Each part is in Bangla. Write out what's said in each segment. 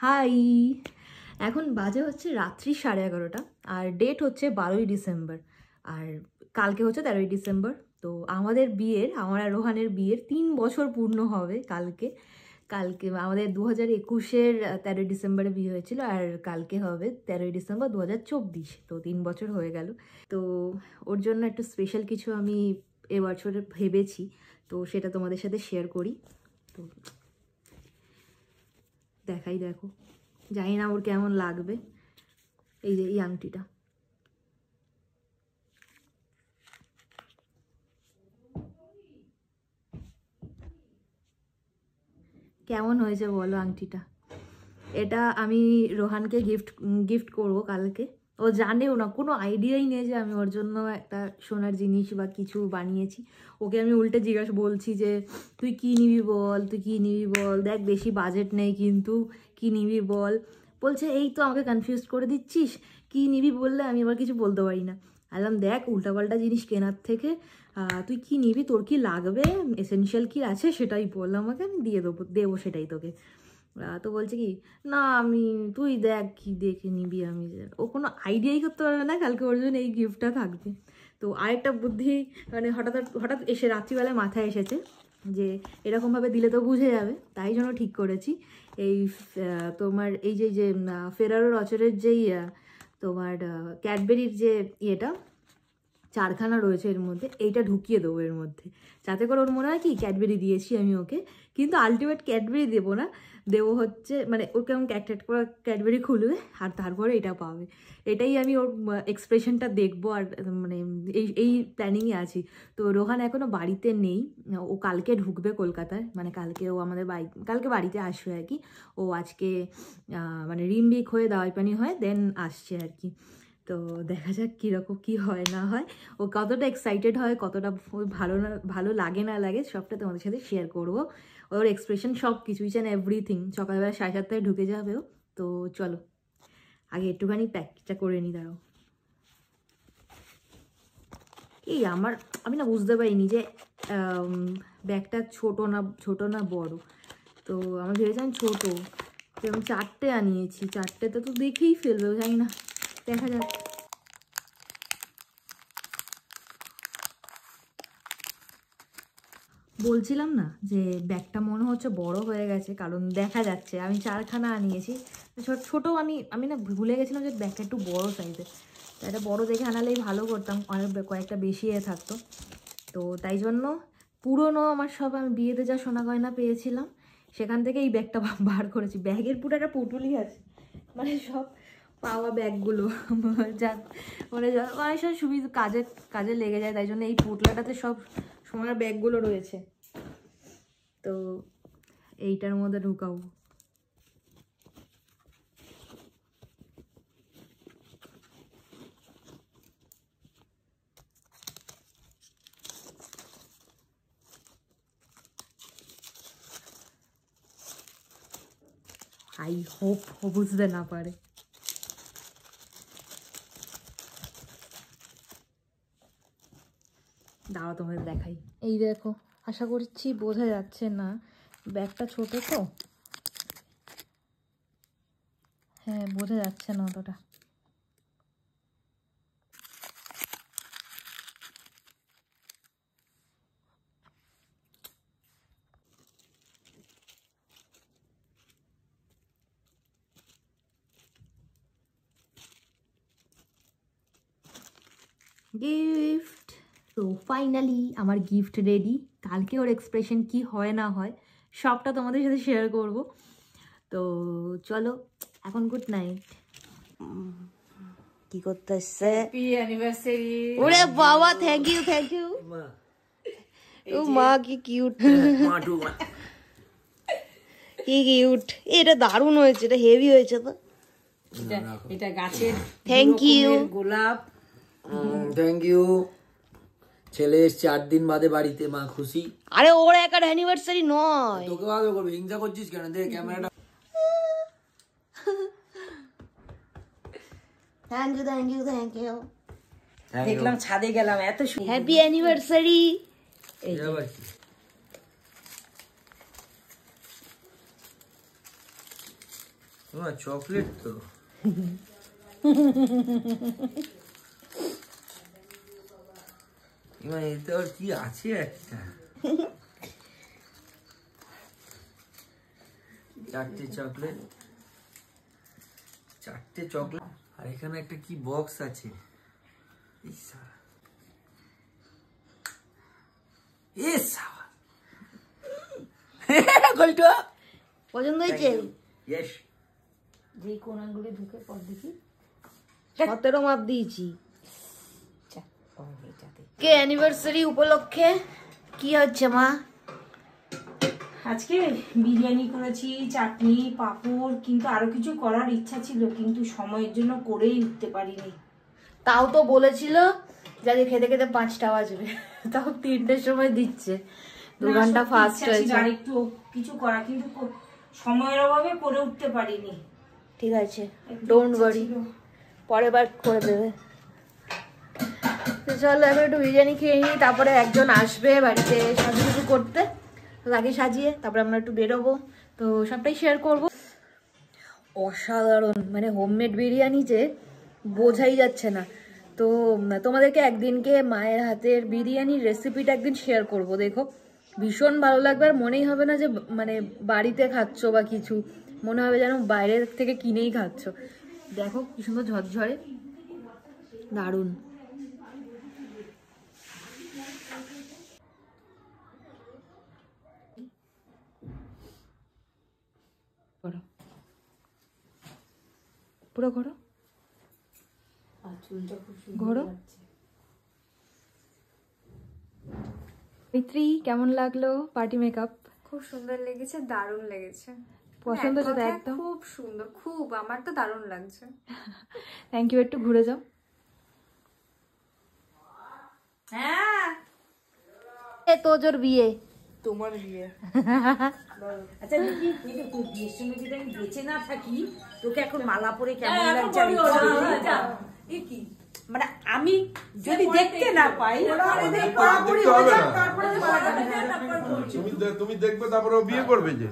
হাই, এখন বাজে হচ্ছে রাত্রি 11:30 আর ডেট হচ্ছে 12ই ডিসেম্বর আর কালকে হচ্ছে 13ই ডিসেম্বর। তো আমার আর রোহানের বিয়ের 3 বছর পূর্ণ হবে কালকে। আমাদের 2021-এর 13ই ডিসেম্বরে বিয়ে হয়েছিল আর কালকে হবে 13ই ডিসেম্বর 2024। তো 3 বছর হয়ে গেল। তো ওর জন্য একটু স্পেশাল কিছু আমি এবছরে ভেবেছি, তো সেটা তোমাদের সাথে শেয়ার করি। তো দেখো, জানি না ওর কেমন লাগবে। এই যে এই আংটিটা, কেমন হয়েছে বলো আংটিটা? এটা আমি রোহানকে গিফট করব কালকে। ও জানেও না, কোনো আইডিয়াই নেই যে আমি ওর জন্য একটা সোনার জিনিস বা কিছু বানিয়েছি। ওকে আমি উল্টে বলছি যে তুই কি নিবি বল, দেখ বেশি বাজেট নেই কিন্তু কি নিবি বল। বলছে এই তো আমাকে কনফিউজ করে দিচ্ছিস, কি নিবি বললে আমি আবার কিছু বলতে পারি না। আলাম দেখ উল্টাপাল্টা জিনিস কেনার থেকে তুই কি নিবি, তোর কি লাগবে, এসেনশিয়াল কি আছে সেটাই বল আমাকে, আমি দেবো সেটাই তোকে। তো বলছে কি না তুই দেখ কি দেখে নিবি। ও কোনো আইডিয়াই করতে পারবে না কালকে ওর জন্য এই গিফটটা থাকবে। তো আরেকটা বুদ্ধি মানে হঠাৎ এসে রাত্রিবেলায় মাথায় এসেছে যে এরকমভাবে দিলে তো বুঝে যাবে, তাই জন্য ঠিক করেছি এই তোমার এই যে ফেরারো রচরের যেই তোমার ক্যাডবেরির যে ইয়েটা 4খানা রয়েছে এর মধ্যে, এইটা ঢুকিয়ে দেবো এর মধ্যে, যাতে করে ওর মনে হয় কি ক্যাডবেরি দিয়েছি আমি ওকে। কিন্তু আলটিমেট ক্যাডবেরি দেবো হচ্ছে মানে ওকে কেমন ক্যাডবেরি খুলবে আর তারপরে এটা পাবে। এটাই আমি ওর এক্সপ্রেশনটা দেখবো আর মানে এই প্ল্যানিংয়ে আছি। তো রোহান এখনও বাড়িতে নেই, ও কালকে ঢুকবে কলকাতায়, মানে কালকে ও আমাদের কালকে বাড়িতে আসবে আর কি। ও আজকে মানে রিম্বিক হয়ে দাওয়াই পানি হয় দেন আসছে আর কি। তো দেখা যাক কীরকম কী হয় না হয়, ও কতটা এক্সাইটেড হয়, কতটা ভালো লাগে না লাগে, সবটা তোমাদের সাথে শেয়ার করবো। ওর এক্সপ্রেশন সব কিছু, ইচ অ্যান্ড এভরিথিং। সকালবেলা 7:30 ঢুকে যাবে ও। তো চলো আগে একটুখানি প্যাকটা করে নিই, দাঁড়াও। আমি না বুঝতে পারিনি যে ব্যাগটা ছোট না বড়। তো আমি ভেবেছিলাম ছোটো, তো আমি 4টে আনিয়েছি। 4টেতে তো দেখেই ফেলবে, জানি না, দেখা যাক। বলছিলাম না যে ব্যাগটা মনে হচ্ছে বড় হয়ে গেছে, কারণ দেখা যাচ্ছে আমি 4খানা আনিয়েছি। ছোটো আমি না ভুলে গেছিলাম যে ব্যাগটা একটু বড় সাইজের, তো এটা বড় দেখে আনালেই ভালো করতাম, কয়েকটা বেশি থাকতো। তো তাই জন্য পুরনো আমার সব আমি বিয়েতে যা সোনা গয়না পেয়েছিলাম সেখান থেকে এই ব্যাগটা বার করেছি। ব্যাগের পুরো একটা পুটুলি আছে, মানে সব পাওয়া ব্যাগগুলো যা মানে অনেক সময় সুবিধা কাজে লেগে যায়, তাই জন্য এই পুটলাটাতে সব সোনার ব্যাগগুলো রয়েছে। তো এইটার মধ্যে ঢুকাবো। আই হোপ ও বুঝতে না পারে। দাঁড়াও তোমাদের দেখাই। এই দেখো, আশা করছি বোঝা যাচ্ছে না, ব্যাগটা ছোট তো, হ্যাঁ বোঝা যাচ্ছে না অতটা। গিফট তো ফাইনালি আমার গিফট রেডি। কালকে ওর এক্সপ্রেশন কি হয় না হয় সবটা তোমাদের সাথে শেয়ার করব। তো চলো এখন গুড নাইট। কি করতেছে? Happy anniversary. ওরে বাবা, থ্যাংক ইউ ও মা, কি কিউট, কি কিউট। এটা দারুণ হয়েছে, এটা হেভি হয়েছে তো। এটা গাছের থ্যাংক ইউ গোলাপ। Thank you. ছেলে এসছে 8 দিন বাদে বাড়িতে, মা খুশি। আরে ওর একার অ্যানিভার্সারি নয়, তোকে আগে করবে। হিংসা করছিস কেন? দে ক্যামেরাটা। থ্যাংক ইউ দেখলাম ছাদে গেলাম, এত হ্যাপি অ্যানিভার্সারি। এই আবার কি? চকলেট তো এতে আর কি আছে একটা চারটে চকলেট আর এখানে একটা কি বক্স আছে পছন্দ হয়েছে? ইয়েস যেই কোন আঙ্গুলে ঢুকে পর দেখি 17 মাপ দিয়েছি। কে অ্যানিভার্সারি উপলক্ষে কি হচ্ছে মা? আজকে বিরিয়ানি করেছি, চাটনি, পাঁপড়, কিন্তু আরো কিছু করার ইচ্ছা ছিল কিন্তু সময়ের জন্য করেই উঠতে পারিনি। তাও তো বলেছিল যাকে খেতে খেতে 5টা বাজবে, তাও 3টের সময় দিচ্ছে। 2 ঘন্টা ফাস্ট হয়েছে। আর একটু কিছু করা কিন্তু সময়ের অভাবে করে উঠতে পারিনি। ঠিক আছে, ডোন্ট ওয়ারি, পরের বার করে দেবে। তো চলো এখন একটু বিরিয়ানি খেয়ে নিই, তারপরে একজন আসবে বাড়িতে সাজুগুজু করতে, তো তাকে সাজিয়ে তারপরে আমরা একটু বেরোবো, তো সবটাই শেয়ার করব। অসাধারণ, মানে হোমমেড বিরিয়ানি যে বোঝাই যাচ্ছে না। তো তোমাদেরকে একদিনকে মায়ের হাতের বিরিয়ানির রেসিপিটা একদিন শেয়ার করব, দেখো ভীষণ ভালো লাগবে। আর মনেই হবে না যে মানে বাড়িতে খাচ্ছ বা কিছু, মনে হবে যেন বাইরের থেকে কিনেই খাচ্ছ। দেখো কি সুন্দর ঝরঝরে, দারুণ। পুরো ঘোরো, ঘোরো। মিত্রি, কেমন লাগলো পার্টি মেকআপ? খুব সুন্দর লেগেছে, দারুণ লেগেছে। পছন্দ এক হচ্ছে তো কথায় একদম? খুব সুন্দর, খুব, আমার তো দারুণ লাগছে। থ্যাংক ইউ, একটু ঘুরে যাও। হ্যাঁ, এ তোজোর বিয়ে, তোমার বিয়ে। আচ্ছা দেখি, তোর বিয়ের সঙ্গে যদি আমি বেঁচে না থাকি, তোকে এখন মালা পরে কেমন লাগছে? মানে আমি যদি দেখতে না পাই, তুমি দেখবে তারপরে বিয়ে করবে যে।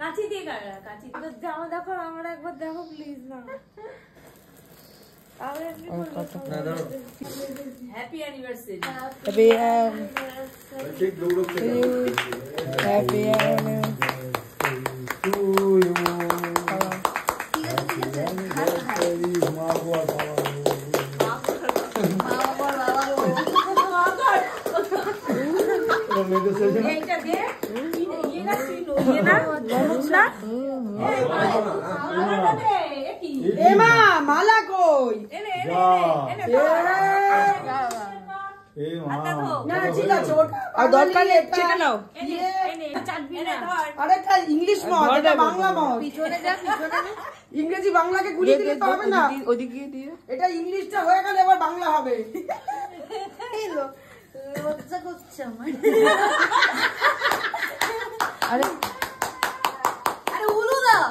কাছি দিয়ে কাছি জামা দেখো, আমার একবার দেখো প্লিজ না। Happy anniversary. মালা কই? ইংলিশ বাংলা ইংরেজি বাংলাকে গুলিয়ে দিলে তো হবে না, ওদিকে দিয়ে এটা ইংলিশটা হয়ে গেলে এবার বাংলা হবে। আরে আরে উলু দাও।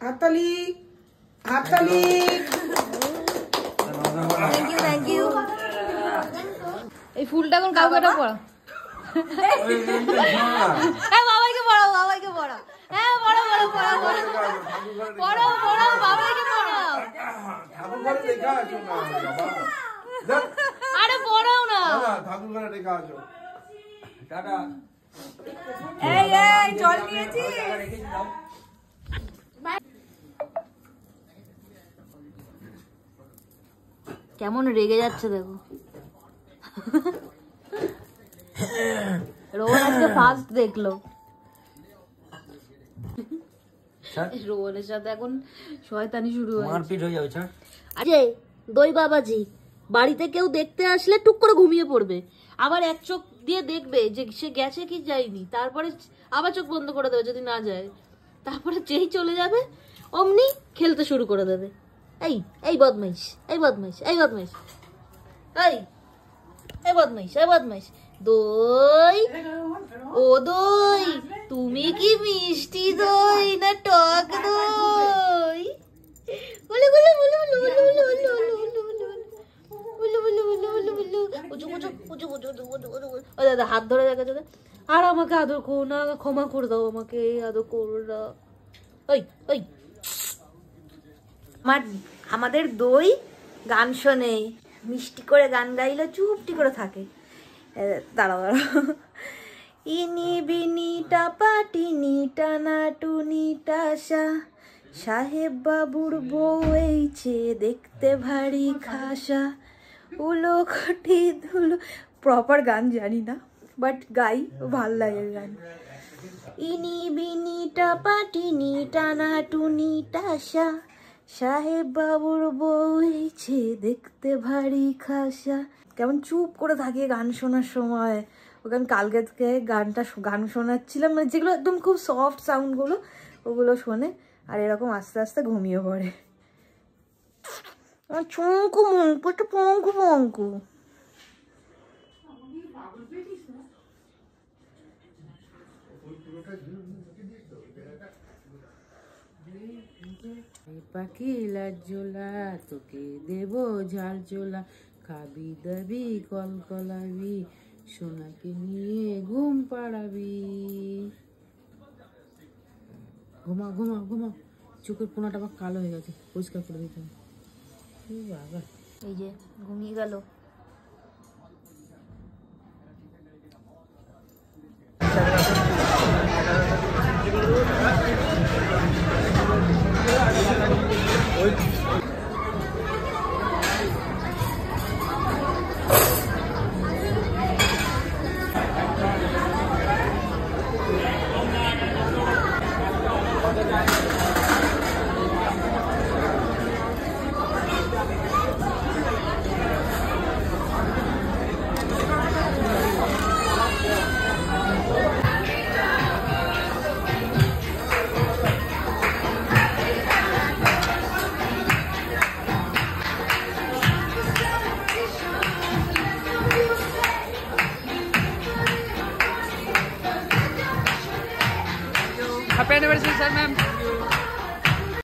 হাততালি, হাততালি। Thank you, thank you. এই ফুলটা এখন কাউকে এটা পড়া, বাবাইকে পড়াও, বাবাইকে পড়াও। হ্যাঁ পড়ো পড়ো পড়ো পড়ো পড়ো পড়ো, বাবাইকে পড়াও। আরে পড়াও না, ঠাকুর ঘরে রেখে আসো। টাটা। এই এই জল নিয়েছি। কেমন রেগে যাচ্ছে দেখো। রোহন আজকে ফার্স্ট দেখলো। রোহনের সাথে এখন শয়তানি শুরু হয়েছে, মারপিট হয়ে যাবে। স্যার আজকে দই বাবাজি বাড়িতে কেউ দেখতে আসলে টুক করে ঘুমিয়ে পড়বে, আবার এক চোখ দিয়ে দেখবে যে সে গেছে কি যায়নি, তারপরে আবার চোখ বন্ধ করে দেবে যদি না যায়, তারপরে যেই চলে যাবে অমনি খেলতে শুরু করে দেবে। এই এই বদমাইশ, এই বদমাইশ, এই বদমাইশ, এই এই বদমাইশ, এই বদমাইশ। দই, ও দই, তুমি কি মিষ্টি দই না টক কাছে আর আমাকে আদর করো না, ক্ষমা করে দাও, আমাকে আদর করো না। ওই ওই আমাদের দই গান শোনে, মিষ্টি করে গান গাইলে চুপটি করে থাকে। দাঁড়াও দাঁড়াও। ইনি বিনি টাপাটিনি টানা টুনি টাসা, সাহেব বাবুর বউ এইছে দেখতে ভারী খাসা, উলো খটি ধুলো। প্রপার গান জানি না, বাট গাই, ভাল লাগে গান। ইনি বিনি টাপাটিনি টানা টুনি টাসা, সাহেব বাবুর বউ এইছে দেখতে ভারী খাসা। কেমন চুপ করে থাকে গান শোনার সময়। ওখান কালকে থেকে গান শোনাচ্ছিলাম, মানে যেগুলো একদম খুব সফট সাউন্ডগুলো, ওগুলো শোনে আর এরকম আস্তে আস্তে ঘুমিয়ে পড়ে। চঙ্কু মঙ্কু, একটু পঙ্কু পঙ্কু। পাখি লাজোলা তোকে দেব ঝাল চোলা, খাবি দাবি কলকলাবি, সোনাকে নিয়ে ঘুম পাড়াবি। ঘুমা ঘুমা ঘুমা, চোখের কোনাটা আবার কালো হয়ে গেছে, পরিষ্কার করে দিতে হবে। বাবা এই যে ঘুমিয়ে গেল। Happy anniversary, sir, ma'am.